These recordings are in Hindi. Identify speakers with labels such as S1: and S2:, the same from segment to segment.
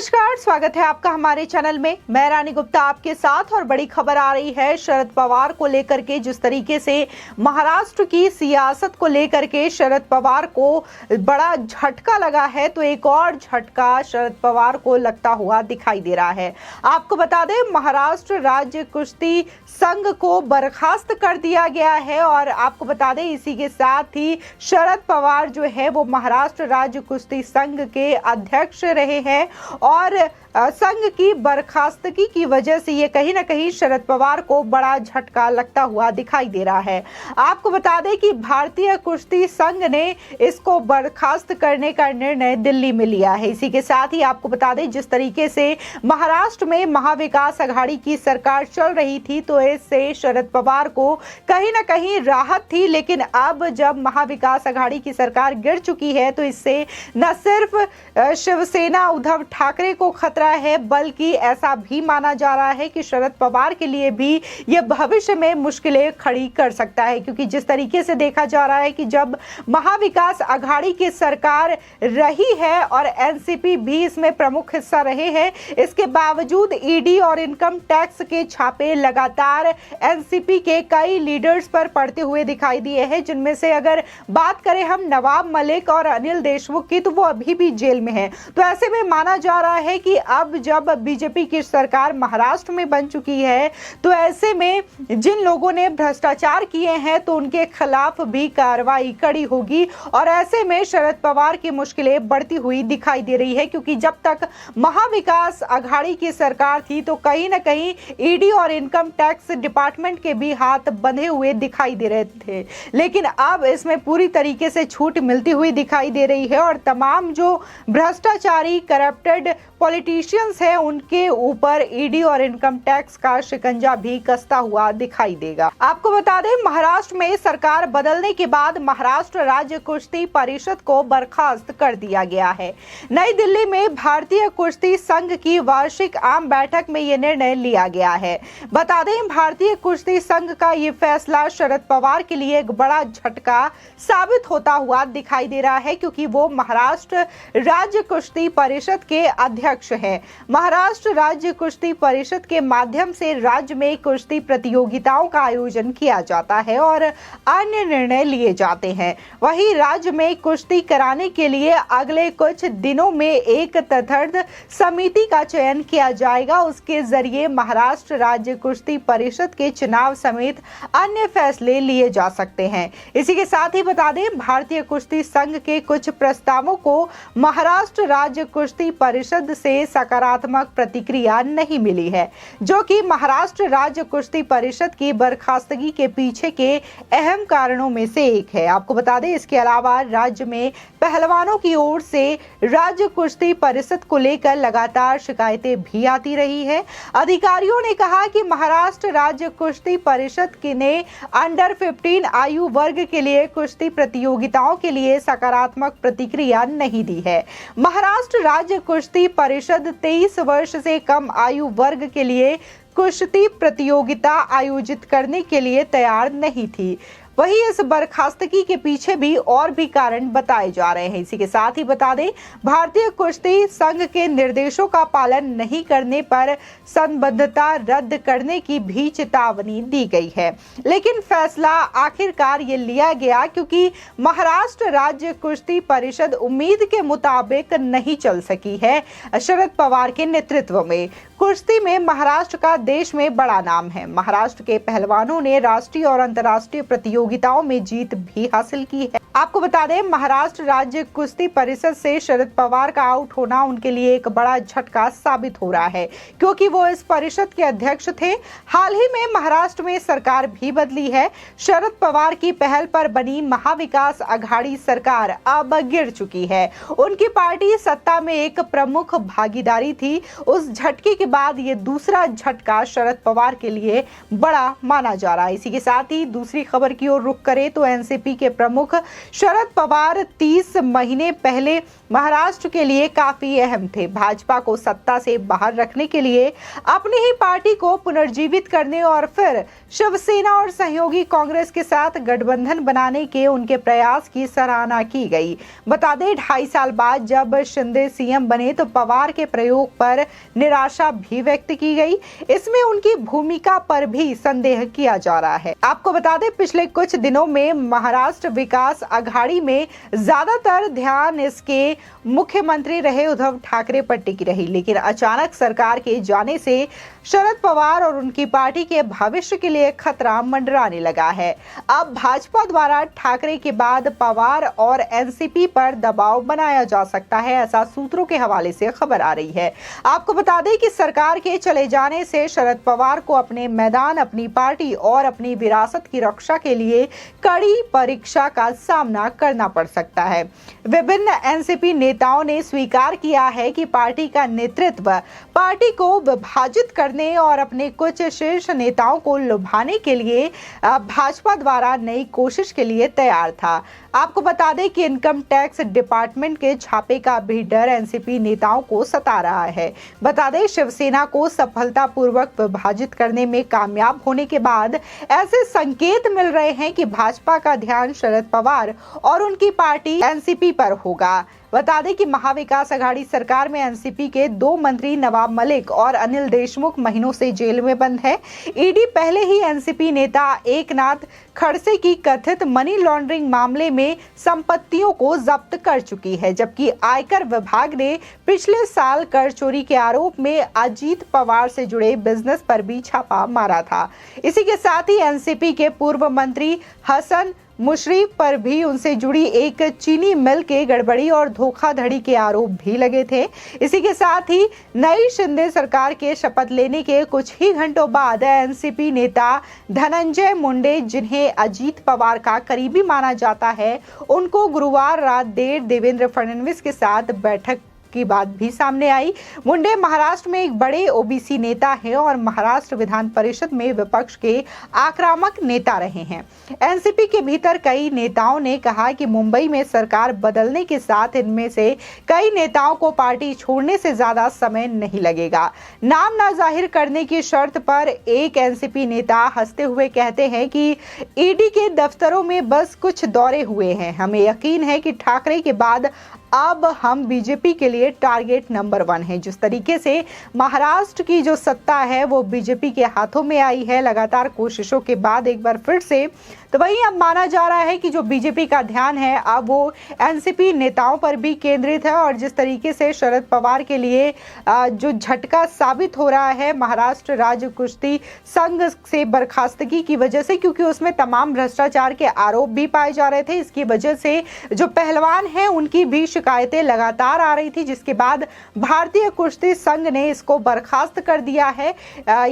S1: नमस्कार, स्वागत है आपका हमारे चैनल में। मैं रानी गुप्ता आपके साथ। और बड़ी खबर आ रही है शरद पवार को लेकर के। जिस तरीके से महाराष्ट्र की सियासत को लेकर के शरद पवार को बड़ा झटका लगा है, तो एक और झटका शरद पवार को लगता हुआ दिखाई दे रहा है। आपको बता दें, महाराष्ट्र राज्य कुश्ती संघ को बर्खास्त कर दिया गया है। और आपको बता दें, इसी के साथ ही शरद पवार जो है वो महाराष्ट्र राज्य कुश्ती संघ के अध्यक्ष रहे हैं। और संघ की बर्खास्तगी की वजह से ये कहीं ना कहीं शरद पवार को बड़ा झटका लगता हुआ दिखाई दे रहा है। आपको बता दें कि भारतीय कुश्ती संघ ने इसको बर्खास्त करने का निर्णय दिल्ली में लिया है। इसी के साथ ही आपको बता दें, जिस तरीके से महाराष्ट्र में महाविकास आघाड़ी की सरकार चल रही थी, तो इससे शरद पवार को कहीं ना कहीं राहत थी। लेकिन अब जब महाविकास आघाड़ी की सरकार गिर चुकी है, तो इससे न सिर्फ शिवसेना उद्धव ठाकरे को खतरा है, बल्कि ऐसा भी माना जा रहा है कि शरद पवार के लिए भी यह भविष्य में मुश्किलें खड़ी कर सकता है। क्योंकि जिस तरीके से देखा जा रहा है कि जब महाविकास आघाड़ी की सरकार रही है और एनसीपी भी इसमें प्रमुख हिस्सा रहे हैं, इसके बावजूद ईडी और इनकम टैक्स के छापे लगातार एनसीपी के कई लीडर्स पर पड़ते हुए दिखाई दिए हैं। जिनमें से अगर बात करें हम नवाब मलिक और अनिल देशमुख की, तो वो अभी भी जेल में है। तो ऐसे में माना जा रहा है कि अब जब बीजेपी की सरकार महाराष्ट्र में बन चुकी है, तो ऐसे में जिन लोगों ने भ्रष्टाचार किए हैं, तो उनके खिलाफ भी कार्रवाई कड़ी होगी। और ऐसे में शरद पवार की मुश्किलें बढ़ती हुई दिखाई दे रही है। क्योंकि जब तक महाविकास आघाड़ी की सरकार थी, तो कहीं ना कहीं ईडी और इनकम टैक्स डिपार्टमेंट के भी हाथ बंधे हुए दिखाई दे रहे थे। लेकिन अब इसमें पूरी तरीके से छूट मिलती हुई दिखाई दे रही है। और तमाम जो भ्रष्टाचारी करप्टेड पॉलिटिशियंस हैं, उनके ऊपर ईडी और इनकम टैक्स का शिकंजा भी कसता हुआ दिखाई देगा। आपको बता दें, महाराष्ट्र में सरकार बदलने के बाद महाराष्ट्र राज्य कुश्ती परिषद को बर्खास्त कर दिया गया है। नई दिल्ली में भारतीय कुश्ती संघ की वार्षिक आम बैठक में यह निर्णय लिया गया है। बता दें, भारतीय कुश्ती संघ का ये फैसला शरद पवार के लिए एक बड़ा झटका साबित होता हुआ दिखाई दे रहा है। क्योंकि वो महाराष्ट्र राज्य कुश्ती परिषद के अध्यक्ष है। महाराष्ट्र राज्य कुश्ती परिषद के माध्यम से राज्य में कुश्ती प्रतियोगिताओं का आयोजन किया जाता है और अन्य निर्णय लिए जाते हैं। वहीं राज्य में कुश्ती कराने के लिए अगले कुछ दिनों में एक तदर्थ समिति का चयन किया जाएगा। उसके जरिए महाराष्ट्र राज्य कुश्ती परिषद के चुनाव समेत अन्य फैसले लिए जा सकते हैं। इसी के साथ ही बता दें, भारतीय कुश्ती संघ के कुछ प्रस्तावों को महाराष्ट्र राज्य कुश्ती परिषद से सकारात्मक प्रतिक्रिया नहीं मिली है, जो कि महाराष्ट्र राज्य कुश्ती परिषद की बर्खास्तगी के पीछे के अहम कारणों में से एक है। आपको बता दें, इसके अलावा राज्य में पहलवानों की ओर से राज्य कुश्ती परिषद को लेकर लगातार शिकायतें भी आती रही है। अधिकारियों ने कहा कि महाराष्ट्र राज्य कुश्ती परिषद ने अंडर 15 आयु वर्ग के लिए कुश्ती प्रतियोगिताओं के लिए सकारात्मक प्रतिक्रिया नहीं दी है। महाराष्ट्र राज्य कुश्ती परिषद 23 वर्ष से कम आयु वर्ग के लिए कुश्ती प्रतियोगिता आयोजित करने के लिए तैयार नहीं थी। वहीं इस बर्खास्तगी के पीछे भी और भी कारण बताए जा रहे हैं। इसी के साथ ही बता दें, भारतीय कुश्ती संघ के निर्देशों का पालन नहीं करने पर संबद्धता रद्द करने की भी चेतावनी दी गई है। लेकिन फैसला आखिरकार ये लिया गया क्योंकि महाराष्ट्र राज्य कुश्ती परिषद उम्मीद के मुताबिक नहीं चल सकी है। शरद पवार के नेतृत्व में कुश्ती में महाराष्ट्र का देश में बड़ा नाम है। महाराष्ट्र के पहलवानों ने राष्ट्रीय और अंतर्राष्ट्रीय प्रतियोगिताओं में जीत भी हासिल की है। आपको बता दें, महाराष्ट्र राज्य कुश्ती परिषद से शरद पवार का आउट होना उनके लिए एक बड़ा झटका साबित हो रहा है, क्योंकि वो इस परिषद के अध्यक्ष थे। हाल ही में महाराष्ट्र में सरकार भी बदली है। शरद पवार की पहल पर बनी महाविकास आघाड़ी सरकार अब गिर चुकी है। उनकी पार्टी सत्ता में एक प्रमुख भागीदारी थी। उस झटके के बाद ये दूसरा झटका शरद पवार के लिए बड़ा माना जा रहा है। इसी के साथ ही दूसरी खबर की ओर रुख करें तो एनसीपी के प्रमुख शरद पवार 30 महीने पहले महाराष्ट्र के लिए काफी अहम थे। भाजपा को सत्ता से बाहर रखने के लिए अपनी ही पार्टी को पुनर्जीवित करने और फिर शिवसेना और सहयोगी कांग्रेस के साथ गठबंधन बनाने के उनके प्रयास की सराहना की गई। बता दें 2.5 साल बाद जब शिंदे सीएम बने तो पवार के प्रयोग पर निराशा भी व्यक्त की गई। इसमें उनकी भूमिका पर भी संदेह किया जा रहा है। आपको बता दें पिछले कुछ दिनों में महाराष्ट्र विकास अघाड़ी में ज्यादातर ध्यान इसके मुख्यमंत्री रहे उद्धव ठाकरे पर टिकी रही, लेकिन अचानक सरकार के जाने से शरद पवार और उनकी पार्टी के भविष्य के लिए खतरा मंडराने लगा है। अब भाजपा द्वारा ठाकरे के बाद पवार और एनसीपी पर दबाव बनाया जा सकता है, ऐसा सूत्रों के हवाले से खबर आ रही है। आपको बता दें कि सरकार के चले जाने से शरद पवार को अपने मैदान, अपनी पार्टी और अपनी विरासत की रक्षा के लिए कड़ी परीक्षा का सामना करना पड़ सकता है। विभिन्न एनसीपी नेताओं ने स्वीकार किया है कि पार्टी का नेतृत्व पार्टी को विभाजित करने और अपने कुछ शीर्ष नेताओं को लुभाने के लिए भाजपा द्वारा नई कोशिश के लिए तैयार था। आपको बता दें कि इनकम टैक्स डिपार्टमेंट के छापे का भी डर एनसीपी नेताओं को सता रहा है। बता दें शिवसेना को सफलतापूर्वक विभाजित करने में कामयाब होने के बाद ऐसे संकेत मिल रहे हैं कि भाजपा का ध्यान शरद पवार और उनकी पार्टी एनसीपी पर होगा। बता दें कि महाविकास अघाड़ी सरकार में एनसीपी के 2 मंत्री नवाब मलिक और अनिल देशमुख महीनों से जेल में बंद है। ईडी पहले ही एनसीपी नेता एकनाथ खड़से की कथित मनी लॉन्ड्रिंग मामले में संपत्तियों को जब्त कर चुकी है, जबकि आयकर विभाग ने पिछले साल कर चोरी के आरोप में अजीत पवार से जुड़े बिजनेस पर भी छापा मारा था। इसी के साथ ही एनसीपी के पूर्व मंत्री हसन मुशर्रफ पर भी उनसे जुड़ी एक चीनी मिल के गड़बड़ी और धोखाधड़ी के आरोप भी लगे थे। इसी के साथ ही नई शिंदे सरकार के शपथ लेने के कुछ ही घंटों बाद एनसीपी नेता धनंजय मुंडे, जिन्हें अजीत पवार का करीबी माना जाता है, उनको गुरुवार रात देर देवेंद्र फडणवीस के साथ बैठक की बात भी सामने आई। मुंडे महाराष्ट्र में एक बड़े ओबीसी नेता हैं और महाराष्ट्र विधान परिषद में विपक्ष के आक्रामक नेता रहे हैं। एनसीपी के भीतर कई नेताओं ने कहा कि मुंबई में सरकार बदलने के साथ इनमें से कई नेताओं को पार्टी छोड़ने से ज्यादा समय नहीं लगेगा। नाम ना जाहिर करने की शर्त पर एक एनसीपी नेता हंसते हुए कहते हैं कि ईडी के दफ्तरों में बस कुछ दौरे हुए हैं। हमें यकीन है कि ठाकरे के बाद अब हम बीजेपी के लिए टारगेट नंबर 1 है। जिस तरीके से महाराष्ट्र की जो सत्ता है वो बीजेपी के हाथों में आई है लगातार कोशिशों के बाद एक बार फिर से, तो वहीं अब माना जा रहा है कि जो बीजेपी का ध्यान है अब वो एनसीपी नेताओं पर भी केंद्रित है। और जिस तरीके से शरद पवार के लिए जो झटका साबित हो रहा है महाराष्ट्र राज्य कुश्ती संघ से बर्खास्तगी की वजह से, क्योंकि उसमें तमाम भ्रष्टाचार के आरोप भी पाए जा रहे थे, इसकी वजह से जो पहलवान हैं उनकी भी शिकायतें लगातार आ रही थी, जिसके बाद भारतीय कुश्ती संघ ने इसको बर्खास्त कर दिया है।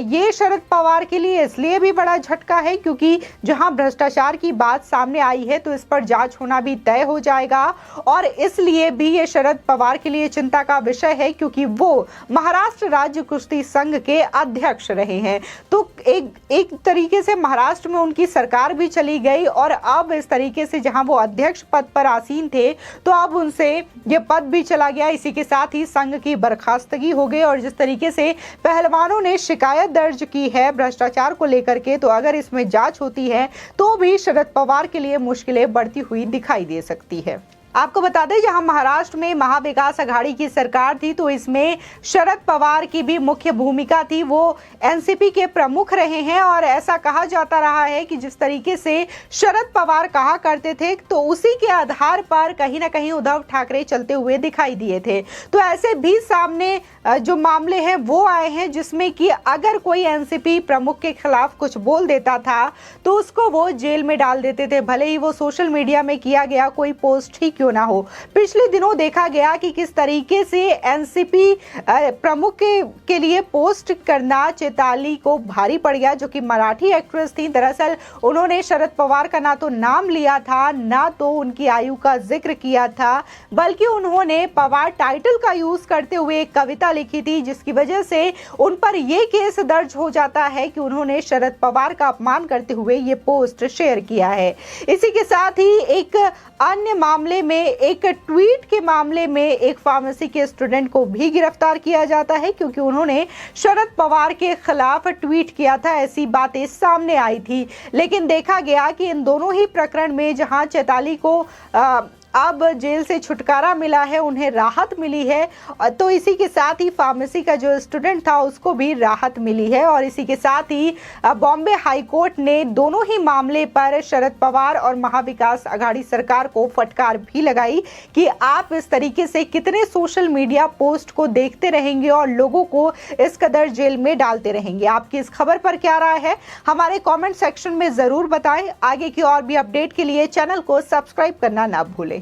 S1: ये शरद पवार के लिए इसलिए भी बड़ा झटका है क्योंकि जहां भ्रष्टाचार की बात सामने आई है तो इस पर जांच होना भी तय हो जाएगा, और इसलिए भी ये शरद पवार के लिए चिंता का विषय है क्योंकि वो महाराष्ट्र राज्य कुश्ती संघ के अध्यक्ष रहे हैं। तो एक तरीके से महाराष्ट्र में उनकी सरकार भी चली गई और अब इस तरीके से जहां वो अध्यक्ष पद पर आसीन थे तो अब उनसे ये पद भी चला गया। इसी के साथ ही संघ की बर्खास्तगी हो गई। और जिस तरीके से पहलवानों ने शिकायत दर्ज की है भ्रष्टाचार को लेकर के, तो अगर इसमें जांच होती है तो भी शरद पवार के लिए मुश्किलें बढ़ती हुई दिखाई दे सकती है। आपको बता दें जहां महाराष्ट्र में महाविकास अघाड़ी की सरकार थी तो इसमें शरद पवार की भी मुख्य भूमिका थी। वो एनसीपी के प्रमुख रहे हैं और ऐसा कहा जाता रहा है कि जिस तरीके से शरद पवार कहा करते थे तो उसी के आधार पर कहीं ना कहीं उद्धव ठाकरे चलते हुए दिखाई दिए थे। तो ऐसे भी सामने जो मामले हैं वो आए हैं जिसमें कि अगर कोई एनसीपी प्रमुख के खिलाफ कुछ बोल देता था तो उसको वो जेल में डाल देते थे, भले ही वो सोशल मीडिया में किया गया कोई पोस्ट ही क्यों ना हो। पिछले दिनों देखा गया कि किस तरीके से एनसीपी प्रमुख के लिए पोस्ट करना चैताली को भारी पड़ गया, जो कि मराठी एक्ट्रेस थी। दरअसल उन्होंने शरद पवार का ना तो नाम लिया था ना तो उनकी आयु का जिक्र किया था, बल्कि उन्होंने पवार टाइटल का यूज करते हुए एक कविता टिप्पणियां लिखी थी, जिसकी वजह से उन पर यह केस दर्ज हो जाता है कि उन्होंने शरद पवार का अपमान करते हुए ये पोस्ट शेयर किया है। इसी के साथ ही एक अन्य मामले में, एक ट्वीट के मामले में एक फार्मेसी के स्टूडेंट को भी गिरफ्तार किया जाता है, क्योंकि उन्होंने शरद पवार के खिलाफ ट्वीट किया था। ऐसी बातें सामने आई थी, लेकिन देखा गया कि इन दोनों ही प्रकरण में जहां चैताली को अब जेल से छुटकारा मिला है, उन्हें राहत मिली है, तो इसी के साथ ही फार्मेसी का जो स्टूडेंट था उसको भी राहत मिली है। और इसी के साथ ही बॉम्बे हाई कोर्ट ने दोनों ही मामले पर शरद पवार और महाविकास आघाड़ी सरकार को फटकार भी लगाई कि आप इस तरीके से कितने सोशल मीडिया पोस्ट को देखते रहेंगे और लोगों को इस कदर जेल में डालते रहेंगे। आपकी इस खबर पर क्या राय है, हमारे कॉमेंट सेक्शन में जरूर बताएं। आगे की और भी अपडेट के लिए चैनल को सब्सक्राइब करना ना भूलें।